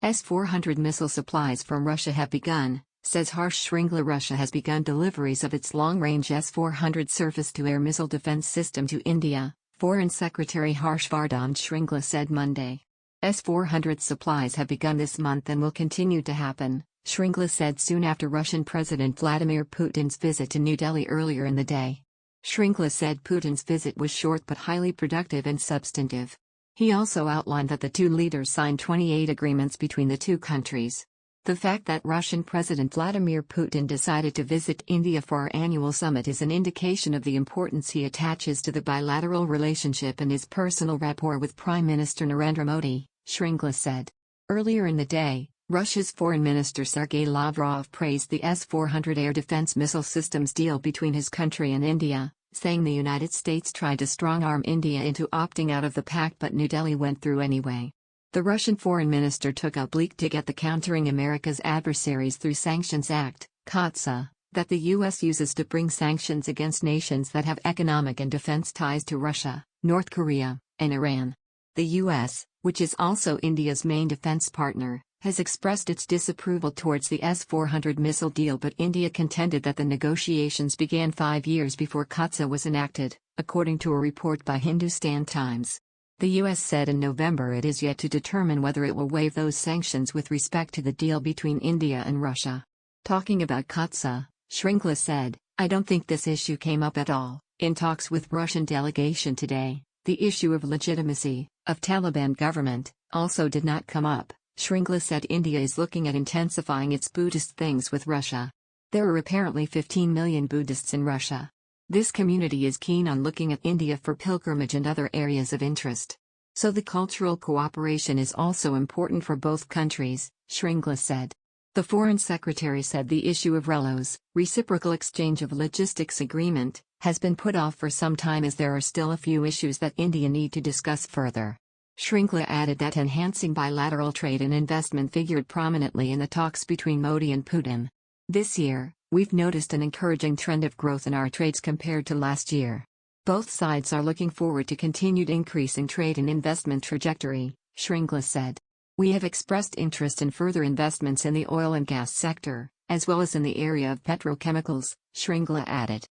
S-400 missile supplies from Russia have begun, says Harsh Shringla. Russia has begun deliveries of its long-range S-400 surface-to-air missile defense system to India, Foreign Secretary Harsh Shringla said Monday. S-400 supplies have begun this month and will continue to happen, Shringla said soon after Russian President Vladimir Putin's visit to New Delhi earlier in the day. Shringla said Putin's visit was short but highly productive and substantive. He also outlined that the two leaders signed 28 agreements between the two countries. The fact that Russian President Vladimir Putin decided to visit India for our annual summit is an indication of the importance he attaches to the bilateral relationship and his personal rapport with Prime Minister Narendra Modi, Shringla said. Earlier in the day, Russia's Foreign Minister Sergei Lavrov praised the S-400 air defense missile systems deal between his country and India, saying the United States tried to strong-arm India into opting out of the pact but New Delhi went through anyway. The Russian foreign minister took a bleak dig at the Countering America's Adversaries Through Sanctions Act, CAATSA, that the U.S. uses to bring sanctions against nations that have economic and defense ties to Russia, North Korea, and Iran. The U.S., which is also India's main defense partner, has expressed its disapproval towards the S-400 missile deal, but India contended that the negotiations began 5 years before CAATSA was enacted, according to a report by Hindustan Times. The U.S. said in November it is yet to determine whether it will waive those sanctions with respect to the deal between India and Russia. Talking about CAATSA, Shringla said, "I don't think this issue came up at all in talks with Russian delegation today. The issue of legitimacy of Taliban government also did not come up." Shringla said India is looking at intensifying its Buddhist things with Russia. There are apparently 15 million Buddhists in Russia. This community is keen on looking at India for pilgrimage and other areas of interest. So the cultural cooperation is also important for both countries, Shringla said. The Foreign Secretary said the issue of RELOs, reciprocal exchange of logistics agreement, has been put off for some time as there are still a few issues that India need to discuss further. Shringla added that enhancing bilateral trade and investment figured prominently in the talks between Modi and Putin. This year, we've noticed an encouraging trend of growth in our trades compared to last year. Both sides are looking forward to continued increase in trade and investment trajectory, Shringla said. We have expressed interest in further investments in the oil and gas sector, as well as in the area of petrochemicals, Shringla added.